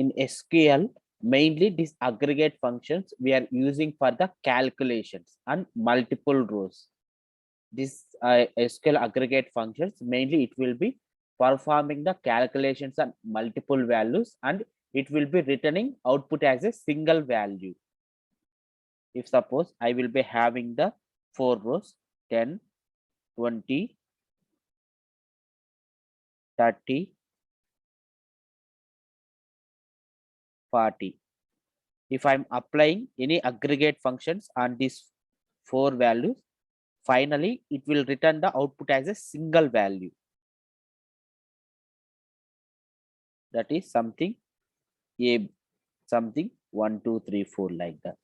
In SQL, mainly these aggregate functions we are using for the calculations and multiple rows. This SQL aggregate functions, mainly it will be performing the calculations on multiple values, and it will be returning output as a single value. If suppose I will be having the 4 rows, 10, 20, 30, 40. If I'm applying any aggregate functions on these 4 values, finally it will return the output as a single value. That is something a something 1, 2, 3, 4 like that.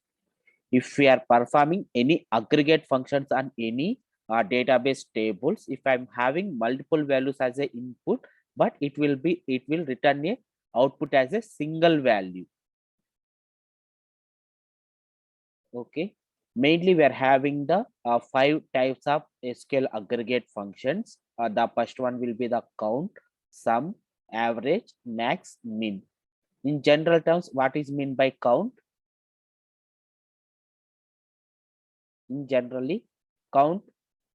If we are performing any aggregate functions on any database tables, if I'm having multiple values as a input, but it will return a output as a single value. Okay, mainly we are having the 5 types of SQL aggregate functions. The first one will be the count, sum, average, max, min. In general terms, what is mean by count? In generally, count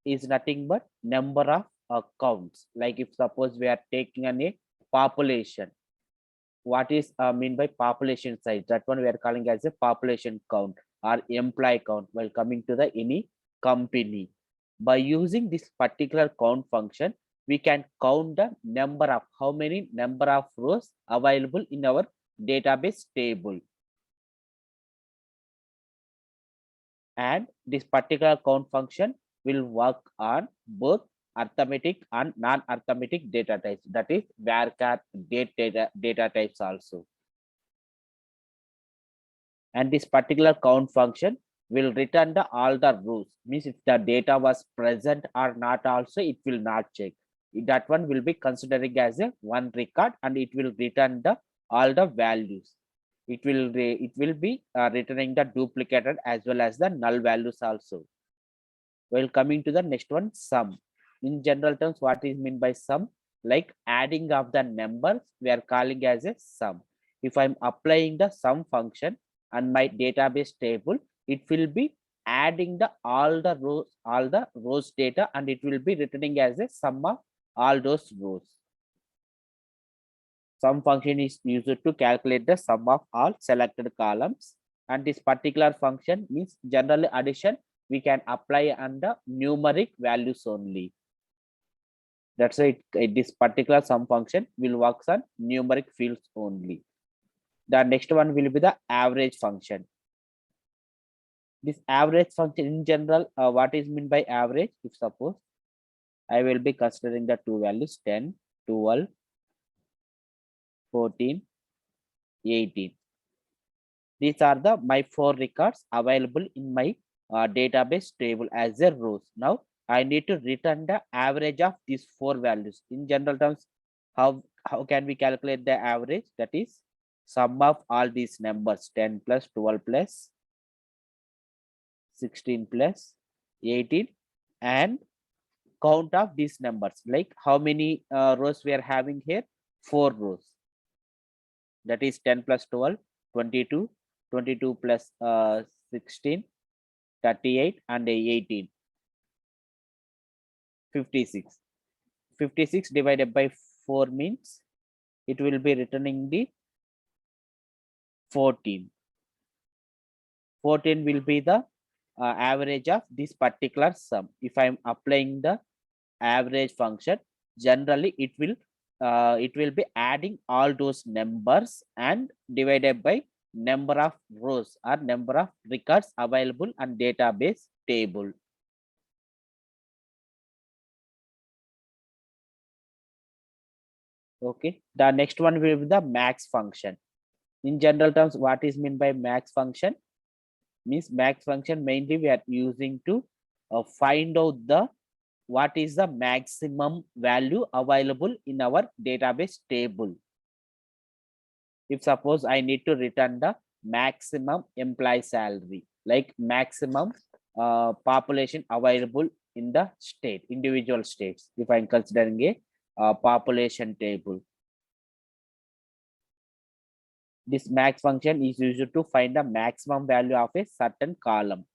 is nothing but number of counts. Like if suppose we are taking a population, what is mean by population size? That one we are calling as a population count or employee count while coming to the any company. By using this particular count function, we can count the number of how many number of rows available in our database table. And this particular count function will work on both arithmetic and non-arithmetic data types, that is varchar data types also. And this particular count function will return the all the rows, means if the data was present or not also it will not check. That one will be considering as a one record, and it will return the all the values. It will be returning the duplicated as well as the null values also. Well, coming to the next one, sum. In general terms, what is meant by sum? Like adding of the numbers, we are calling as a sum. If I'm applying the sum function on my database table, it will be adding the all the rows data, and it will be returning as a sum of all those rows. Sum function is used to calculate the sum of all selected columns, and this particular function means generally addition we can apply on the numeric values only. That's why this particular sum function will work on numeric fields only. The next one will be the average function. This average function in general, what is meant by average? If suppose I will be considering the two values 10, 12, 14, 18. These are the my 4 records available in my database table as a rows. Now I need to return the average of these 4 values. In general terms, how can we calculate the average? That is sum of all these numbers, 10 plus 12 plus 16 plus 18, and count of these numbers. Like how many rows we are having here? 4 rows. That is 10 plus 12, 22, 22 plus 16, 38, and 18. 56. 56 divided by 4 means it will be returning the 14. 14 will be the average of this particular sum. If I'm applying the average function, generally it will be adding all those numbers and divided by number of rows or number of records available on database table. Okay, the next one will be the max function. In general terms, what is meant by max function? Means max function mainly we are using to find out the what is the maximum value available in our database table. If suppose I need to return the maximum employee salary, like maximum population available in the state, individual states, if I'm considering a population table. This max function is used to find the maximum value of a certain column.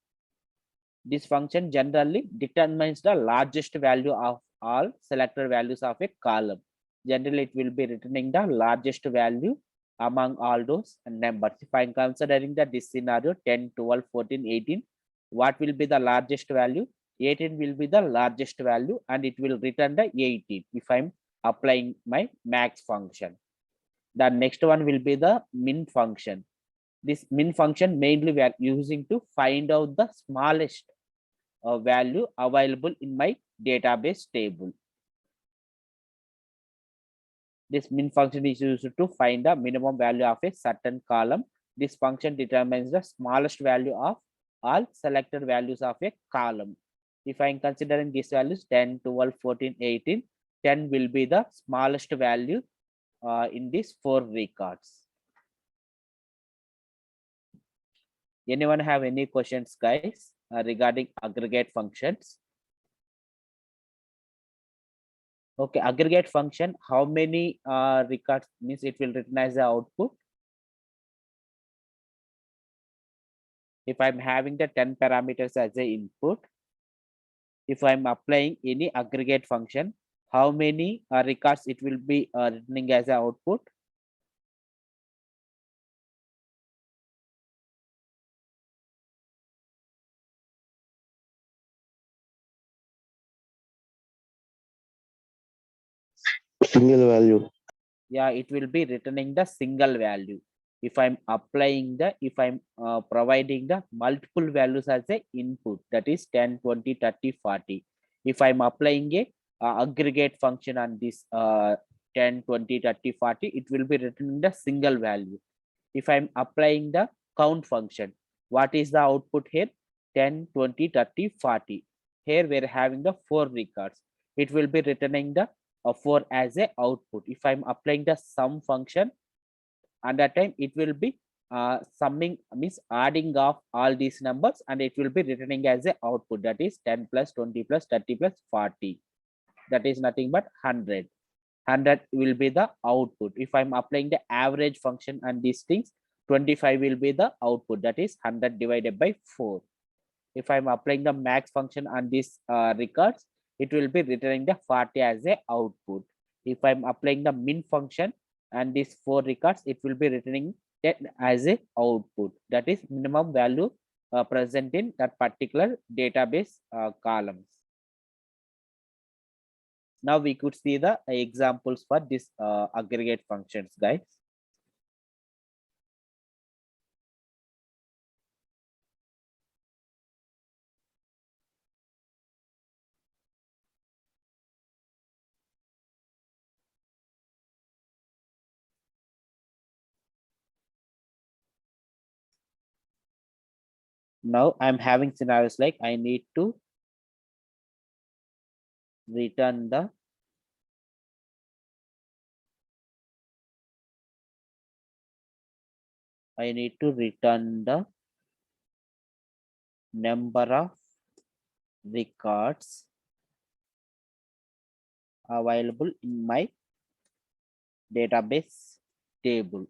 This function generally determines the largest value of all selected values of a column. Generally, it will be returning the largest value among all those numbers. If I'm considering that this scenario 10, 12, 14, 18, what will be the largest value? 18 will be the largest value and it will return the 18 if I'm applying my max function. The next one will be the min function. This min function mainly we are using to find out the smallest value available in my database table. This min function is used to find the minimum value of a certain column. This function determines the smallest value of all selected values of a column. If I'm considering these values 10, 12, 14, 18, 10 will be the smallest value in these 4 records. Anyone have any questions, guys, regarding aggregate functions? Okay, aggregate function, how many records means it will return as the output? If I'm having the 10 parameters as a input, if I'm applying any aggregate function, how many records it will be returning as an output? Single value. Yeah, it will be returning the single value. If I'm applying the, if I'm providing the multiple values as a input, that is 10, 20, 30, 40. If I'm applying a aggregate function on this 10, 20, 30, 40, it will be returning the single value. If I'm applying the count function, what is the output here? 10, 20, 30, 40. Here we're having the 4 records. It will be returning the 4 as a output. If I'm applying the sum function, and that time it will be summing, means adding of all these numbers, and it will be returning as a output, that is 10 plus 20 plus 30 plus 40. That is nothing but 100. 100 will be the output. If I'm applying the average function and these things, 25 will be the output, that is 100 divided by 4. If I'm applying the max function on these records, it will be returning the 40 as a output. If I'm applying the min function and these 4 records, it will be returning 10 as a output, that is minimum value present in that particular database columns. Now we could see the examples for this aggregate functions, guys. Now I'm having scenarios like I need to return the number of records available in my database table.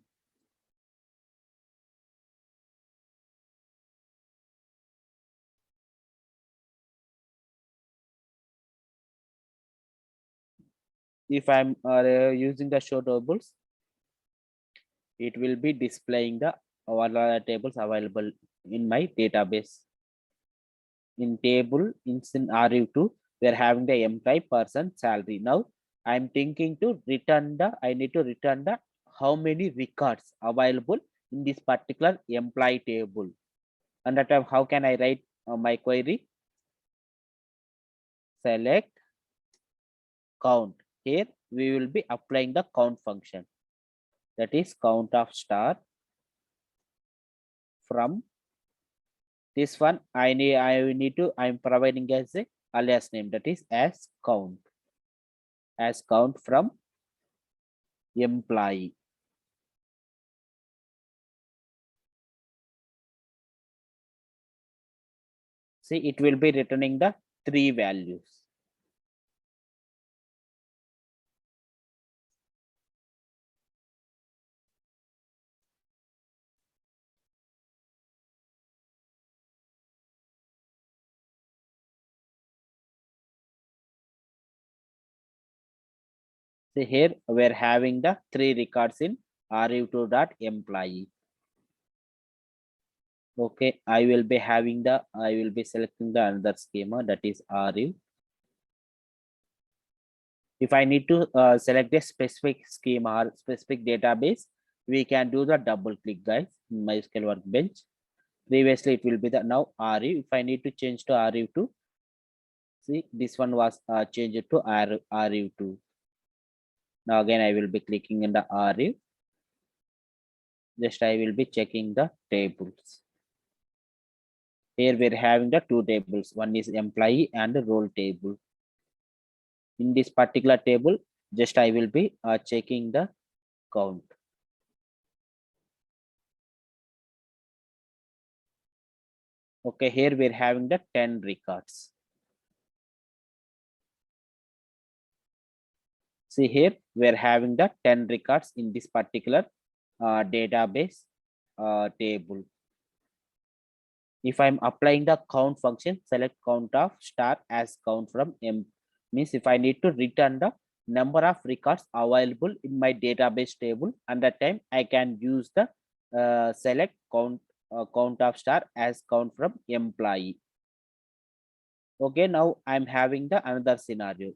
If I'm using the show tables, it will be displaying the all tables available in my database. In table in scenario 2, we're having the employee, person, salary. Now I'm thinking to return the, I need to return the how many records available in this particular employee table. And that time, how can I write my query? Select count. Here we will be applying the count function, that is count of star. From this one, I need to, I'm providing as a alias name, that is as count from employee. See, it will be returning the 3 values. See here, we're having the 3 records in rev2.employee. Okay, I will be selecting the another schema, that is rev. If I need to select a specific schema or specific database, we can do the double click, guys, in MySQL Workbench. Previously, it will be the now rev. If I need to change to rev2, see this one was changed to rev2. Now again, I will be clicking in the rev. Just I will be checking the tables. Here we're having the 2 tables. One is employee and the role table. In this particular table, just I will be checking the count. Okay, here we're having the 10 records. See here, we're having the 10 records in this particular database table. If I'm applying the count function, select count of star as count from M, means if I need to return the number of records available in my database table, and that time I can use the select count of star as count from employee. Okay, now I'm having the another scenario.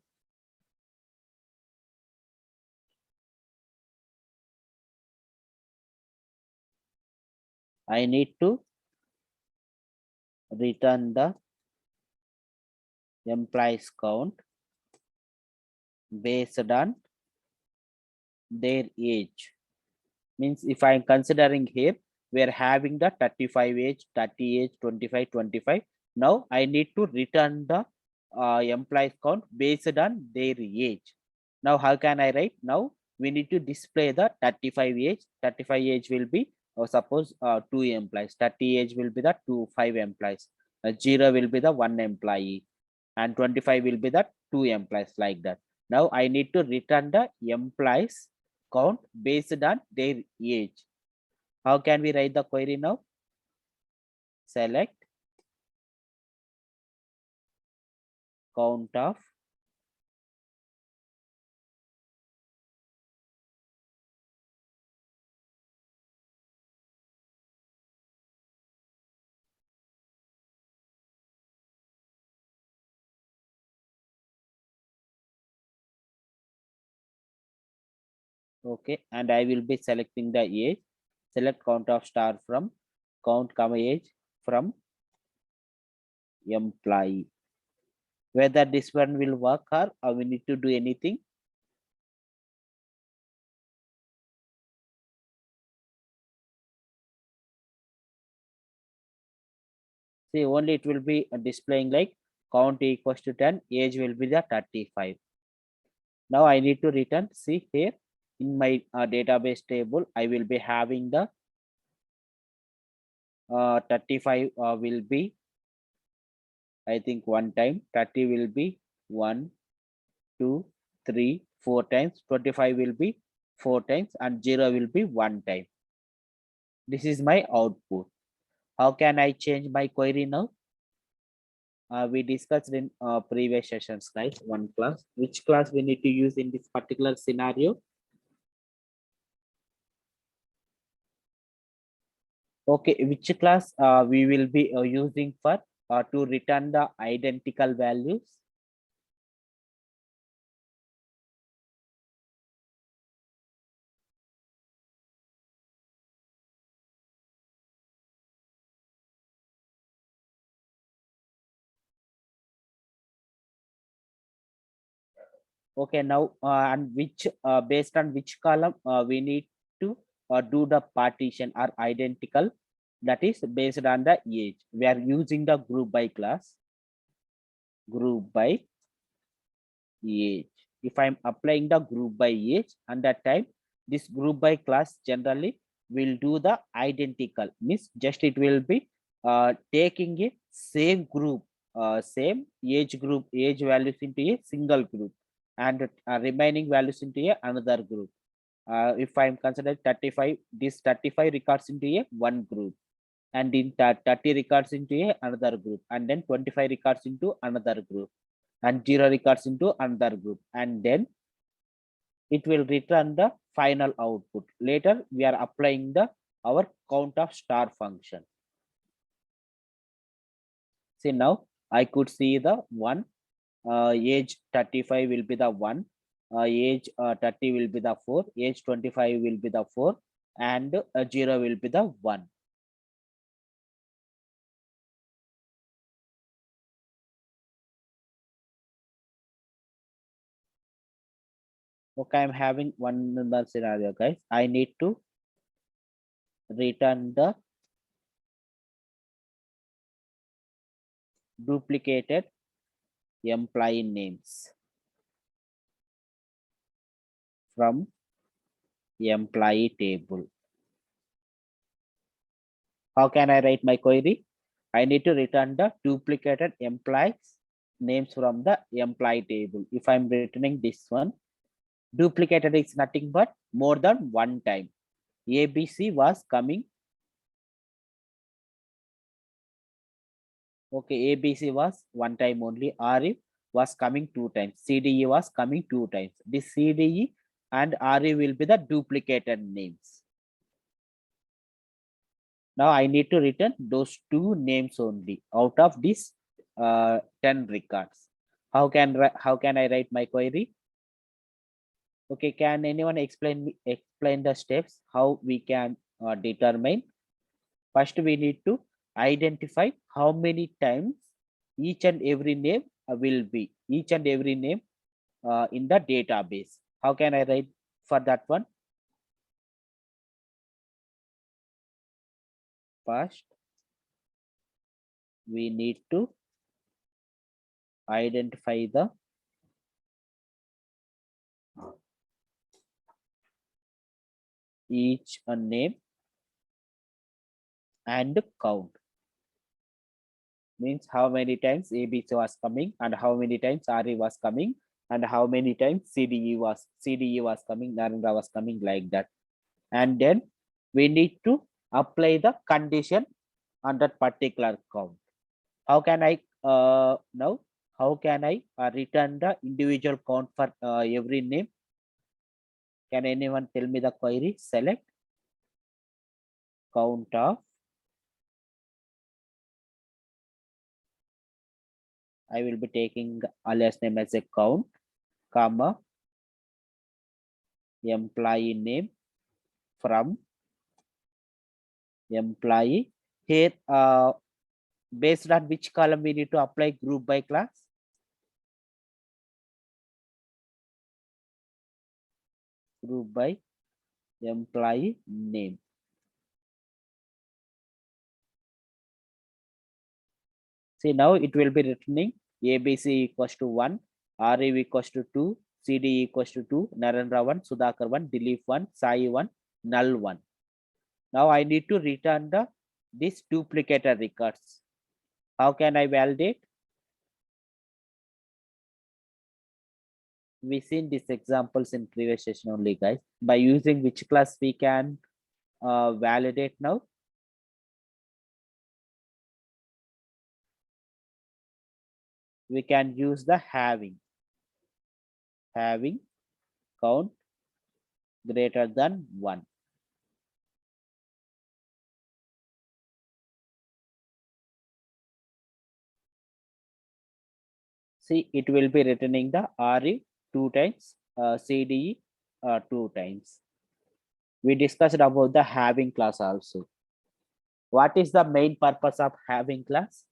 I need to return the employees count based on their age. Means if I'm considering here, we're having the 35 age, 30 age, 25, 25. Now I need to return the employees count based on their age. Now how can I write? Now we need to display the 35 age. 35 age will be, or suppose 2 employees. 30 age will be the 5 employees. 0 will be the 1 employee, and 25 will be the 2 employees, like that. Now I need to return the employees count based on their age. How can we write the query now? Select count of okay, and I will be selecting the age. Select count of star from count comma age from employee. Whether this one will work or we need to do anything. See, only it will be displaying like count equals to 10, age will be the 35. Now I need to return, see here in my database table, I will be having the 35 will be, I think, 1 time, 30 will be 1, 2, 3, 4 times, 25 will be 4 times, and 0 will be 1 time. This is my output. How can I change my query now? We discussed in previous sessions, guys, one class. Which class we need to use in this particular scenario? Okay, which class we will be using for to return the identical values? Okay, now and which based on which column we need to do the partition or identical, that is based on the age. We are using the group by class, group by age. If I'm applying the group by age, and that time this group by class generally will do the identical, means just it will be taking a same group, same age group, age values into a single group, and remaining values into a another group. If I'm considering 35, this 35 records into a one group, and in 30 records into a another group, and then 25 records into another group, and 0 records into another group, and then it will return the final output. Later, we are applying our count of star function. See now, I could see the one, age 35 will be the one, age 30 will be the 4, age 25 will be the 4, and 0 will be the 1. Okay, I'm having one more scenario, guys. I need to return the duplicated employee names from employee table. How can I write my query? I need to return the duplicated employees names from the employee table. If I'm returning this one, duplicated is nothing but more than one time. ABC was coming. Okay, ABC was one time only. RE was coming 2 times. CDE was coming 2 times. This CDE and RE will be the duplicated names. Now I need to return those 2 names only out of this 10 records. How can I write my query? Okay, can anyone explain the steps how we can determine? First, we need to identify how many times each and every name will be in the database. How can I write for that one? First, we need to identify the each name and count. Means how many times ABC was coming and how many times RE was coming and how many times CDE was coming, Narendra was coming, like that. And then we need to apply the condition on that particular count. How can I now? How can I return the individual count for every name? Can anyone tell me the query? Select count of. I will be taking alias name as a count, comma, employee name from employee. Here, based on which column we need to apply group by class? Group by employee name. See, now it will be returning ABC equals to 1, RE equals to 2, CD equals to 2, Narendra 1, Sudhakar 1, Dilip 1, Sai 1, null 1. Now I need to return this duplicated records. How can I validate? We seen these examples in previous session only, guys. By using which class we can validate now? We can use the having count greater than 1. See, it will be returning the RE 2 times, CDE 2 times. We discussed about the having class also. What is the main purpose of having class?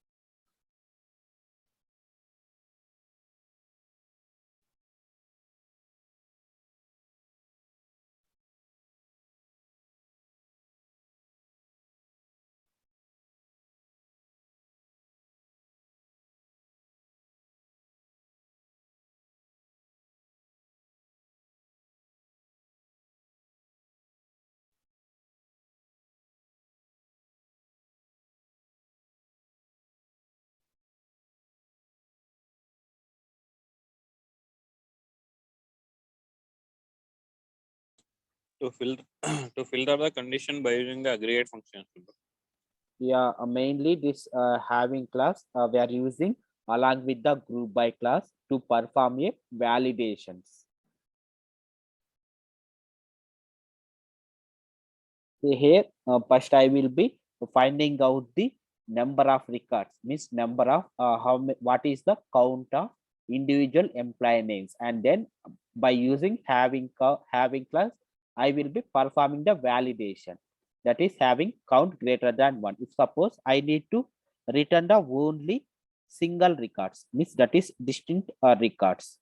To to filter the condition by using the aggregate function. Yeah, mainly this having class we are using along with the group by class to perform a validations. here first I will be finding out the number of records, means number of what is the count of individual employee names, and then by using having class I will be performing the validation, that is having count greater than 1. If suppose I need to return the only single records, means that is distinct records,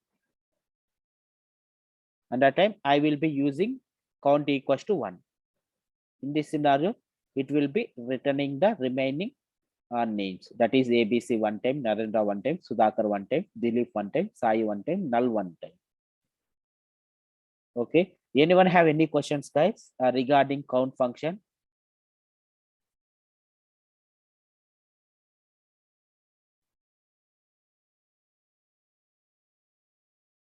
and that time I will be using count equals to 1. In this scenario, it will be returning the remaining names, that is ABC one time, Narendra one time, Sudhakar one time, Dilip one time, Sai one time, Null one time. Okay. Anyone have any questions, guys, regarding count function?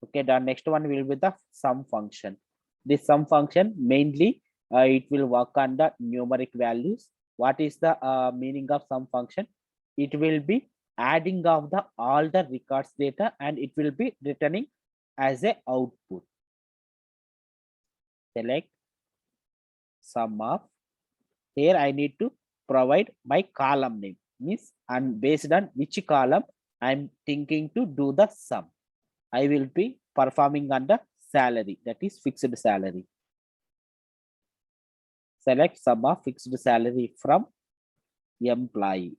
Okay, the next one will be the sum function. This sum function mainly it will work on the numeric values. What is the meaning of sum function? It will be adding of the all the records data and it will be returning as a output. Select sum of, here I need to provide my column name, means and based on which column I'm thinking to do the sum. I will be performing on the salary, that is fixed salary. Select sum of fixed salary from employee.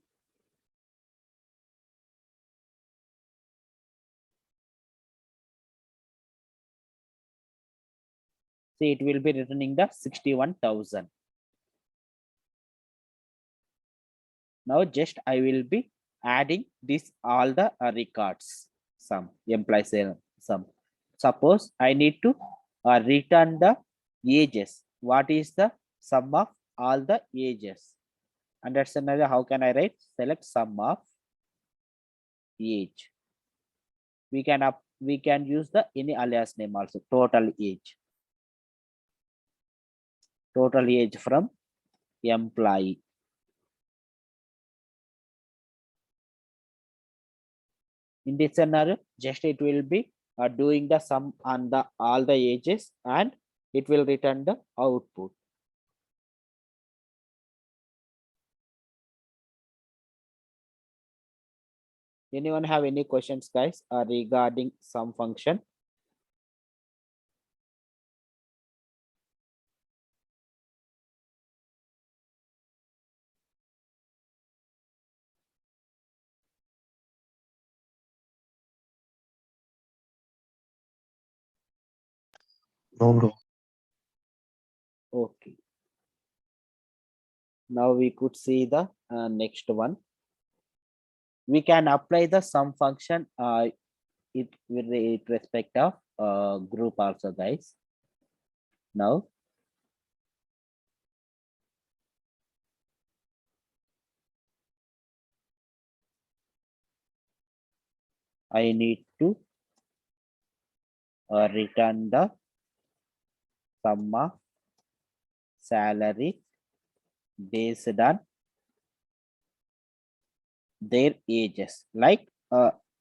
See, it will be returning the 61,000. Now just I will be adding this all the records sum, employee sum. Suppose I need to return the ages. What is the sum of all the ages? And that's another, how can I write? Select sum of age. We can use the any alias name also, total age. Total age from employee. In this scenario, just it will be doing the sum on the all the ages and it will return the output. Anyone have any questions, guys, regarding sum function? No, bro. Okay. Now we could see the next one. We can apply the sum function it with respect of group also, guys. Now I need to return the sum of salary based on their ages, like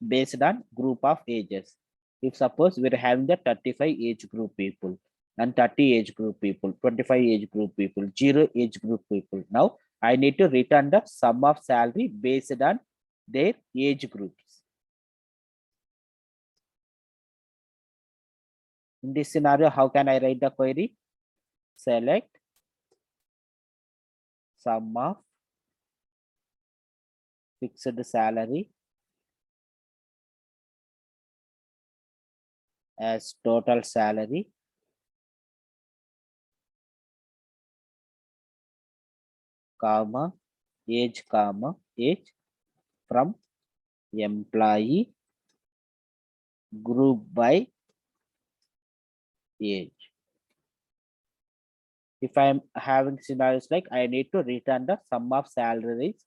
based on group of ages. If suppose we're having the 35 age group people and 30 age group people, 25 age group people, 0 age group people. Now I need to return the sum of salary based on their age groups. In this scenario, how can I write the query? Select sum of fixed salary as total salary comma age from employee group by age. If I'm having scenarios like I need to return the sum of salaries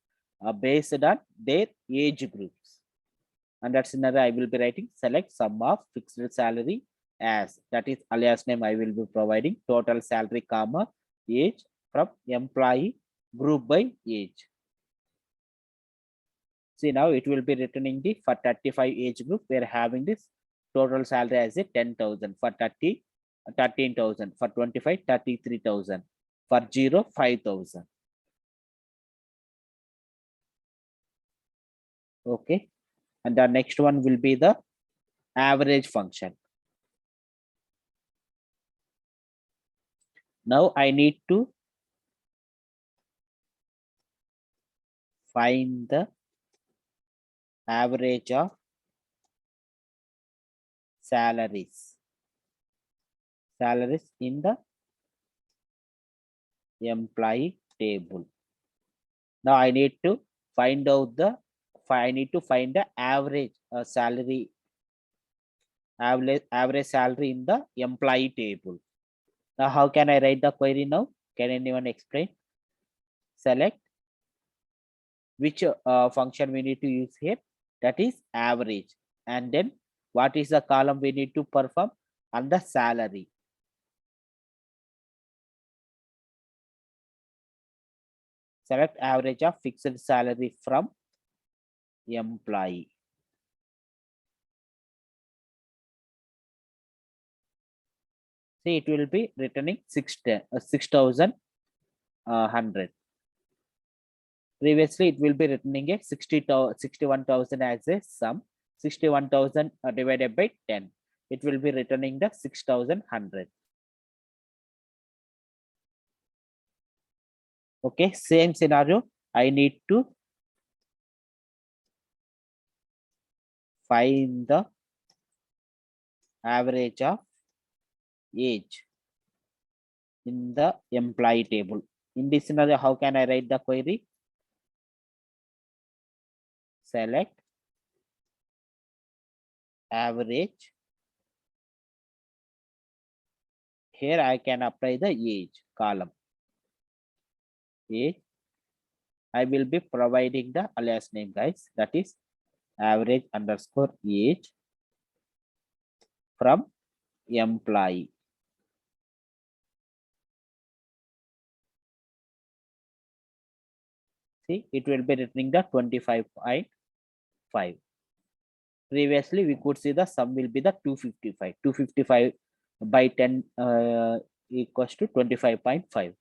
based on their age groups. And that scenario, I will be writing select sum of fixed salary as, that is alias name I will be providing, total salary comma age from employee group by age. See, now it will be returning the for 35 age group, we are having this total salary as a 10,000, for 30 13,000, for 25 33,000. For 0, 5,000. Okay. And the next one will be the average function. Now I need to find the average of salaries in the employee table. Now I need to find out the average salary, average salary in the employee table. Now how can I write the query now? Can anyone explain? Select which function we need to use here, that is average, and then what is the column we need to perform? And the salary. Select average of fixed salary from employee. See, it will be returning 6,100. Previously, it will be returning a 61,000 as a sum. 61,000 divided by 10. It will be returning the 6,100. Okay, same scenario. I need to find the average of age in the employee table. In this scenario, how can I write the query? Select average. Here I can apply the age column. Age. I will be providing the alias name, guys. That is average underscore age from employee. See, it will be returning the 25.5. Previously, we could see the sum will be the 255. 255 by 10 equals to 25.5.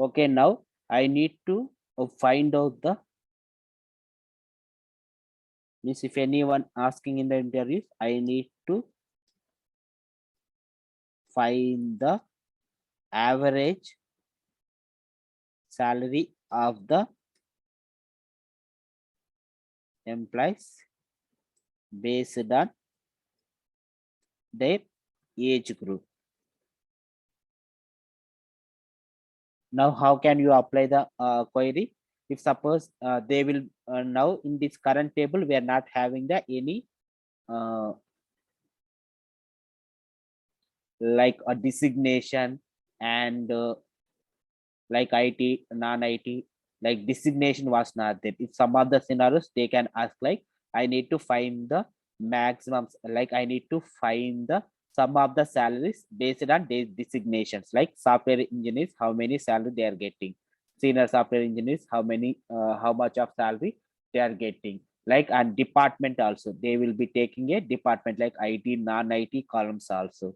Okay, now I need to find out the, means if anyone asking in the interviews, I need to find the average salary of the employees based on their age group. Now, how can you apply the query? If suppose they will now in this current table, we are not having the any like a designation and like IT, non-IT, like designation was not there. If some other scenarios, they can ask like, I need to find the maximums, like I need to find the sum of the salaries based on their designations, like software engineers, how many salary they are getting. Senior software engineers, how much of salary they are getting. Like, and department also, they will be taking a department like IT, non-IT columns also.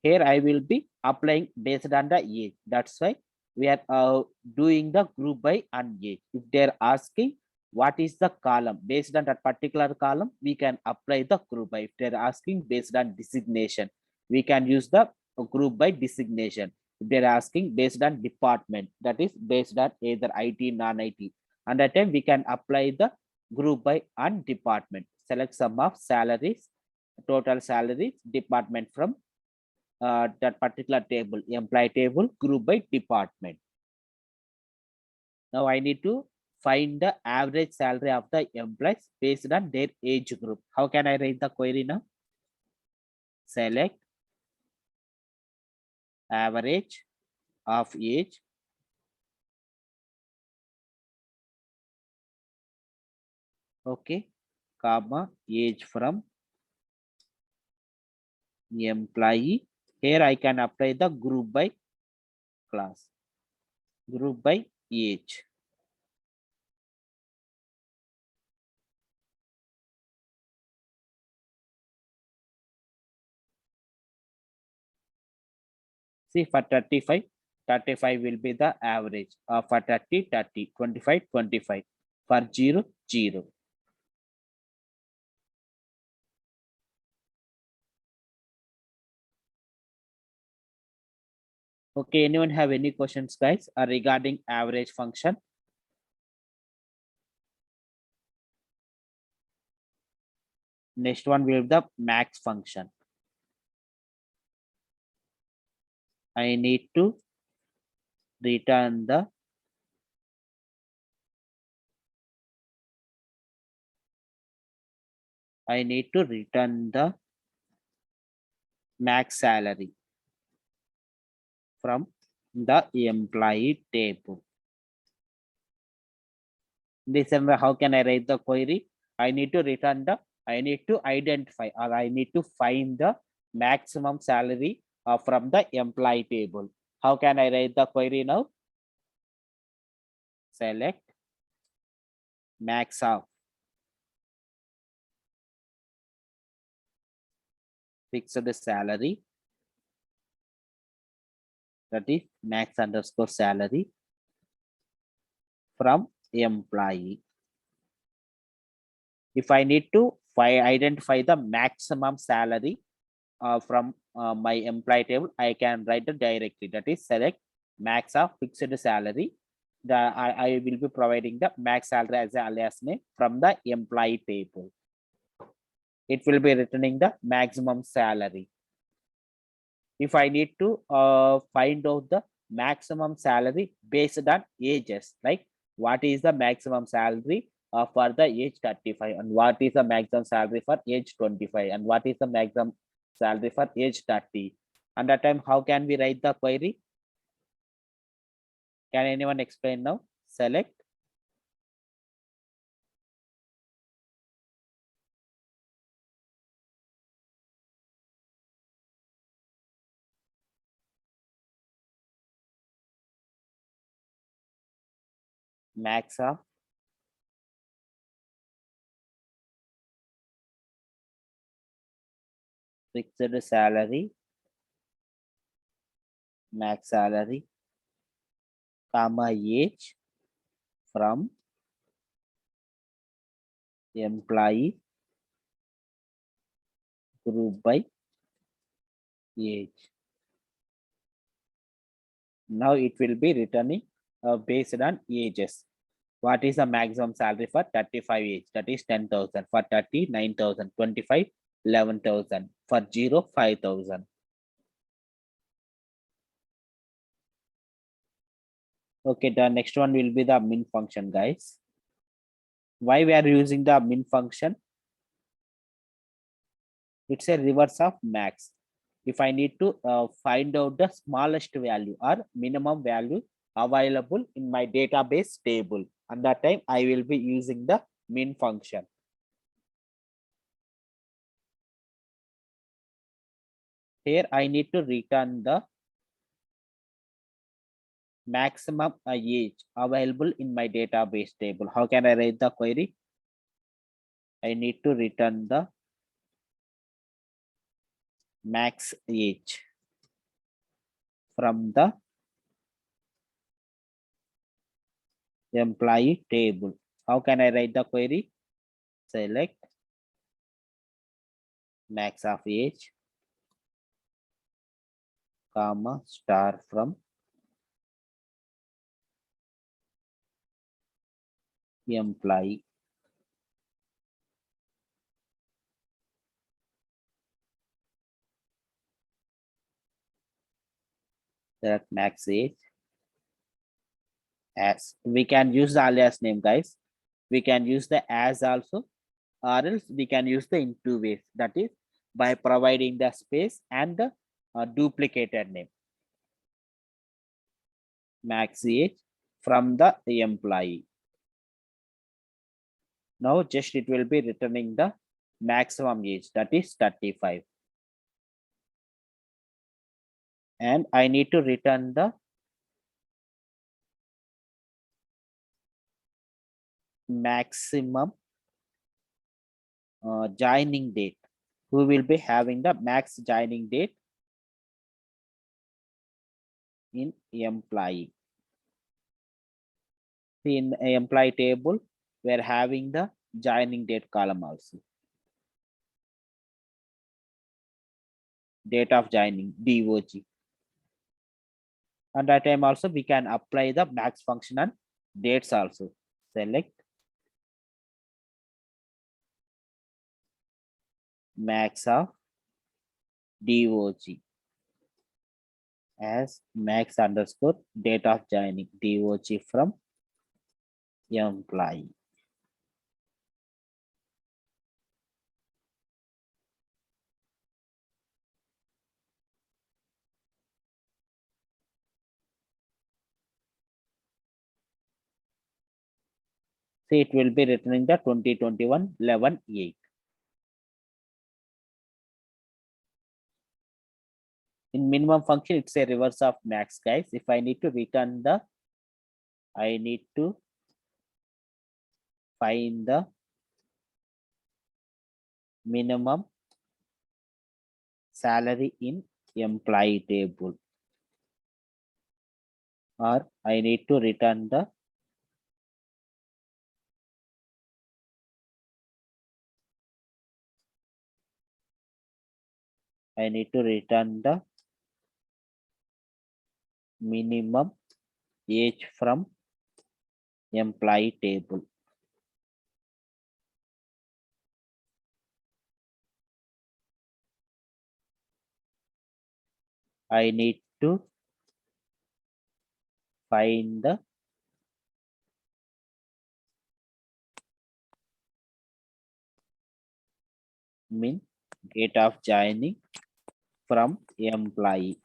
Here I will be applying based on the age. That's why we are doing the group by and age. If they're asking what is the column, based on that particular column, we can apply the group by. If they're asking based on designation, we can use the group by designation. If they're asking based on department, that is based on either IT, non-IT. And that time we can apply the group by and department. Select sum of salaries, total salaries, department from that particular table, employee table, group by department. Now I need to find the average salary of the employees based on their age group. How can I write the query now? Select average of age okay, comma, age from employee. Here I can apply the group by class, group by age. See, for 35, 35 will be the average. For 30, 30, 25, 25. For 0, 0. Okay, anyone have any questions, guys, regarding average function? Next one will be the max function. I need to return the max salary from the employee table. This is how can I write the query? I need to identify, or I need to find the maximum salary from the employee table. How can I write the query now? Select max of fixed salary, that is max underscore salary from employee. If I need to identify the maximum salary from my employee table, I can write it directly. That is select max of fixed salary. I will be providing the max salary as an alias name from the employee table. It will be returning the maximum salary. If I need to find out the maximum salary based on ages, like what is the maximum salary for the age 35, and what is the maximum salary for age 25, and what is the maximum salary for age 30. And that time, how can we write the query? Can anyone explain now? Select max of fixed salary, max salary, comma age from employee group by age. Now it will be returning based on ages. What is the maximum salary for 35 age? That is 10,000. For 30, 9,000. 25, 11,000. For 0, 5,000. Okay, the next one will be the min function, guys. Why we are using the min function? It's a reverse of max. If I need to find out the smallest value or minimum value available in my database table, and that time I will be using the min function. Here I need to return the maximum age available in my database table. How can I write the query? I need to return the max age from the employee table. How can I write the query? Select max of age, comma, star from employee. Select max age. As we can use the alias name, guys. We can use the as also, or else we can use the in two ways. That is by providing the space and the duplicated name. Max age from the employee. Now just it will be returning the maximum age, that is 35. And I need to return the maximum joining date. Who will be having the max joining date in employee. See, in the employee table, we are having the joining date column also. Date of joining, DOG. And that time also we can apply the max function and dates also. Select max of DOG as max underscore date of joining, DOG from employee. See, it will be returning the 2021-11-8. In minimum function, it's a reverse of max, guys. If I need to return the, I need to find the minimum salary in employee table, or I need to return the minimum age from employee table. I need to find the min date of joining from employee.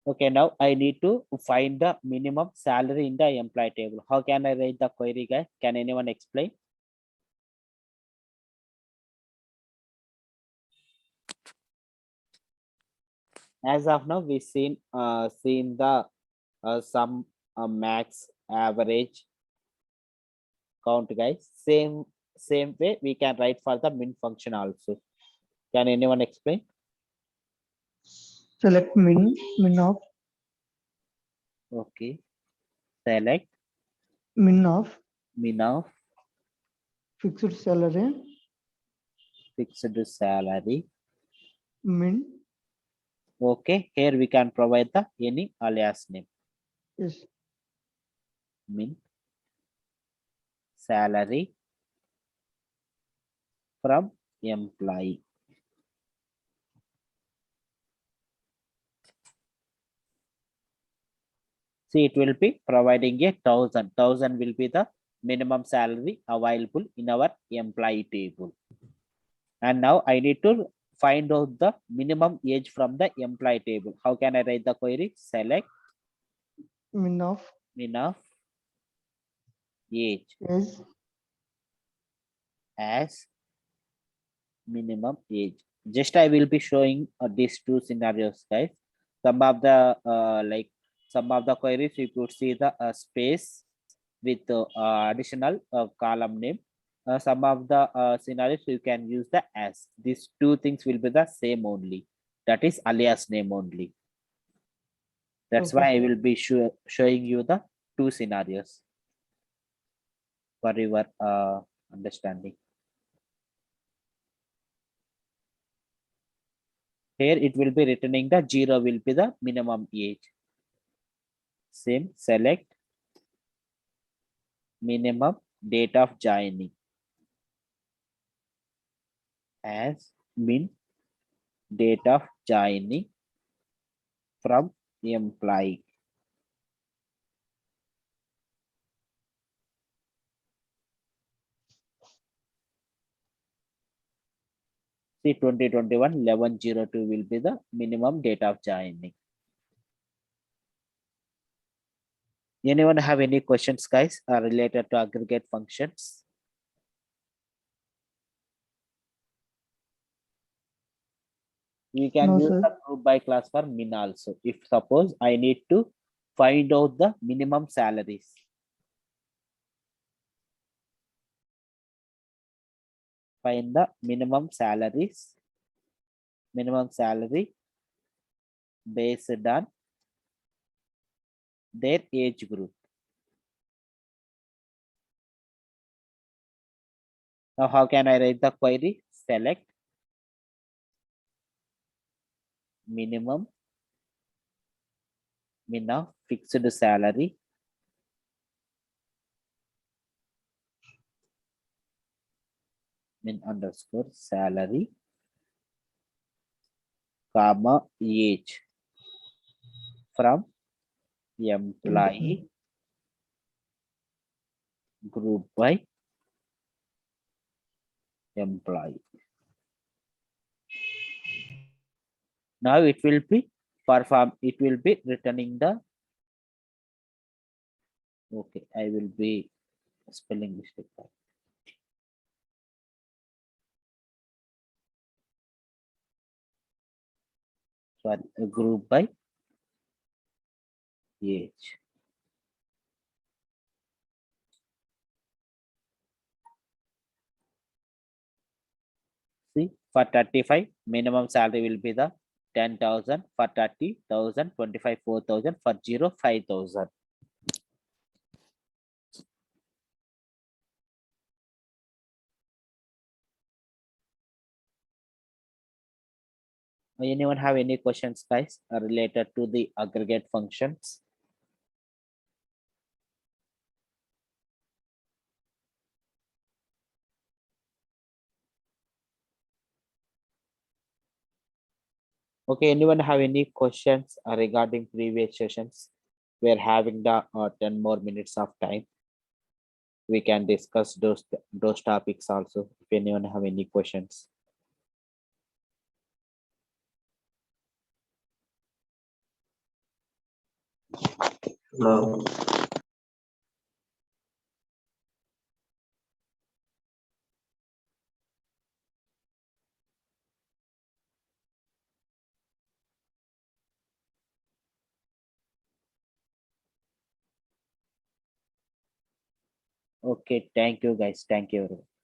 Okay, now I need to find the minimum salary in the employee table. How can I write the query, guys? Can anyone explain? As of now, we seen the some max average count, guys. Same way we can write for the min function also. Can anyone explain? Select min of Okay, select min of min of fixed salary fixed salary. min. Okay, here we can provide the any alias name. Yes. Min salary from employee. See, it will be providing a 1,000. 1,000 will be the minimum salary available in our employee table. And now I need to find out the minimum age from the employee table. How can I write the query? Select Min of age is as minimum age. Just I will be showing these two scenarios, guys. Some of the some of the queries you could see the space with additional column name. Some of the scenarios you can use the as. These two things will be the same only. That is alias name only. That's Okay. why I will be showing you the two scenarios for your understanding. Here it will be returning the 0 will be the minimum age. Same, select minimum date of joining as min date of joining from employee. See, 2021-11-02 will be the minimum date of joining. Anyone have any questions, guys, related to aggregate functions? We can No, use sir. the group by class for min also. If suppose I need to find out the minimum salaries. Find the minimum salaries minimum salary based on their age group. Now, how can I write the query? Select minimum fixed salary underscore salary comma age from employee group by employee. Now it will be returning the, okay, I will be spelling mistake. Sorry, a group by age. See, for 35, minimum salary will be the 10,000, for 30,000, 25, 4,000, for 0, 5,000. Anyone have any questions, guys, related to the aggregate functions? Okay, anyone have any questions regarding previous sessions? We're having the 10 more minutes of time. We can discuss those topics also if anyone have any questions. No. Okay, thank you, guys. Thank you, everyone.